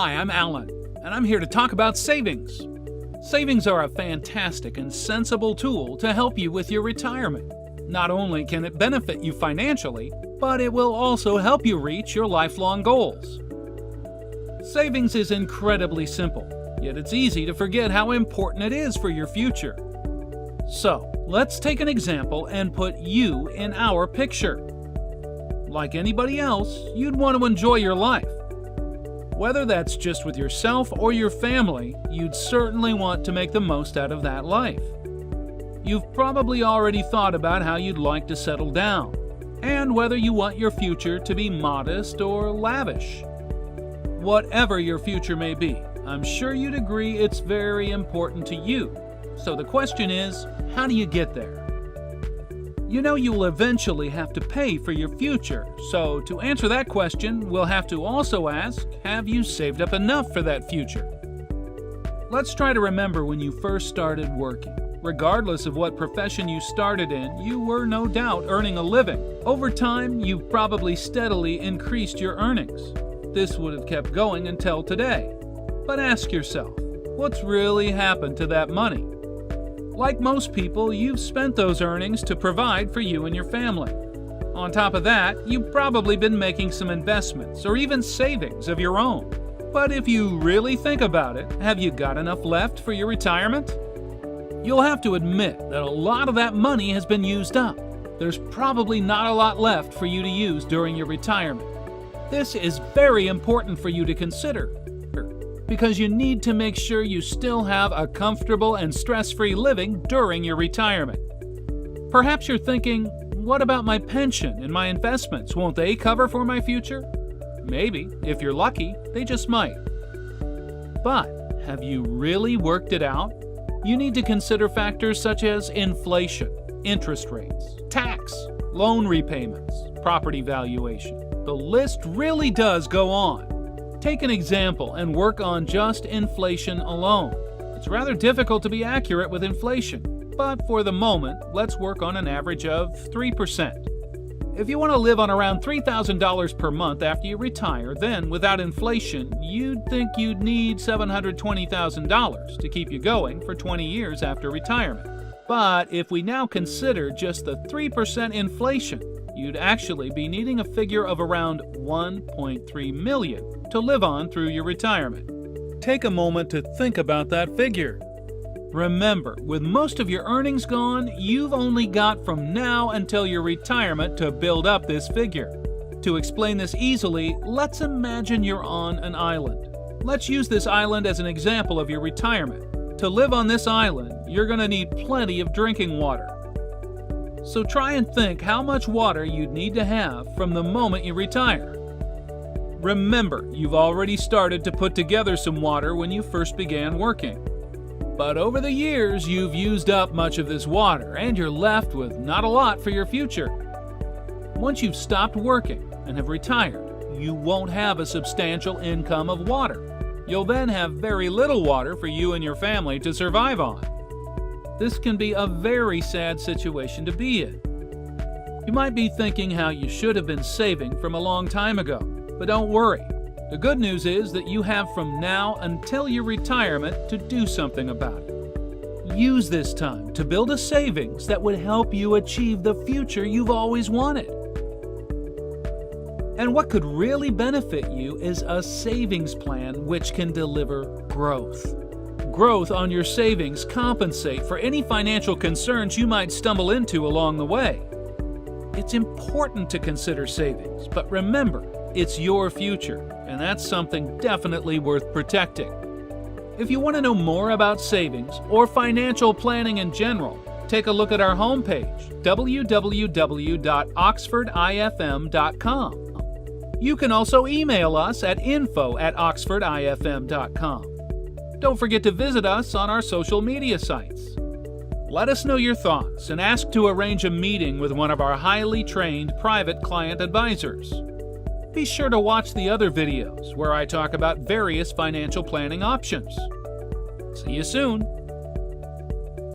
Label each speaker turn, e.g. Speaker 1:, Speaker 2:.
Speaker 1: Hi, I'm Alan, and I'm here to talk about savings. Savings are a fantastic and sensible tool to help you with your retirement. Not only can it benefit you financially, but it will also help you reach your lifelong goals. Savings is incredibly simple, yet it's easy to forget how important it is for your future. So, let's take an example and put you in our picture. Like anybody else, you'd want to enjoy your life. Whether that's just with yourself or your family, you'd certainly want to make the most out of that life. You've probably already thought about how you'd like to settle down, and whether you want your future to be modest or lavish. Whatever your future may be, I'm sure you'd agree it's very important to you. So the question is, how do you get there? You know you'll eventually have to pay for your future, so to answer that question, we'll have to also ask, have you saved up enough for that future? Let's try to remember when you first started working. Regardless of what profession you started in, you were no doubt earning a living. Over time, you've probably steadily increased your earnings. This would have kept going until today. But ask yourself, what's really happened to that money? Like most people, you've spent those earnings to provide for you and your family. On top of that, you've probably been making some investments or even savings of your own. But if you really think about it, have you got enough left for your retirement? You'll have to admit that a lot of that money has been used up. There's probably not a lot left for you to use during your retirement. This is very important for you to consider, because you need to make sure you still have a comfortable and stress-free living during your retirement. Perhaps you're thinking, what about my pension and my investments? Won't they cover for my future? Maybe, if you're lucky, they just might. But have you really worked it out? You need to consider factors such as inflation, interest rates, tax, loan repayments, property valuation. The list really does go on. Take an example and work on just inflation alone. It's rather difficult to be accurate with inflation, but for the moment, let's work on an average of 3%. If you want to live on around $3,000 per month after you retire, then without inflation, you'd think you'd need $720,000 to keep you going for 20 years after retirement. But if we now consider just the 3% inflation, you'd actually be needing a figure of around $1.3 million to live on through your retirement. Take a moment to think about that figure. Remember, with most of your earnings gone, you've only got from now until your retirement to build up this figure. To explain this easily, let's imagine you're on an island. Let's use this island as an example of your retirement. To live on this island, you're going to need plenty of drinking water. So try and think how much water you'd need to have from the moment you retire. Remember, you've already started to put together some water when you first began working. But over the years, you've used up much of this water, and you're left with not a lot for your future. Once you've stopped working and have retired, you won't have a substantial income of water. You'll then have very little water for you and your family to survive on. This can be a very sad situation to be in. You might be thinking how you should have been saving from a long time ago, but don't worry. The good news is that you have from now until your retirement to do something about it. Use this time to build a savings that would help you achieve the future you've always wanted. And what could really benefit you is a savings plan which can deliver growth. Growth on your savings compensate for any financial concerns you might stumble into along the way. It's important to consider savings, but remember, it's your future, and that's something definitely worth protecting. If you want to know more about savings or financial planning in general, take a look at our homepage, www.oxfordifm.com. You can also email us at info@oxfordifm.com. Don't forget to visit us on our social media sites. Let us know your thoughts and ask to arrange a meeting with one of our highly trained private client advisors. Be sure to watch the other videos where I talk about various financial planning options. See you soon!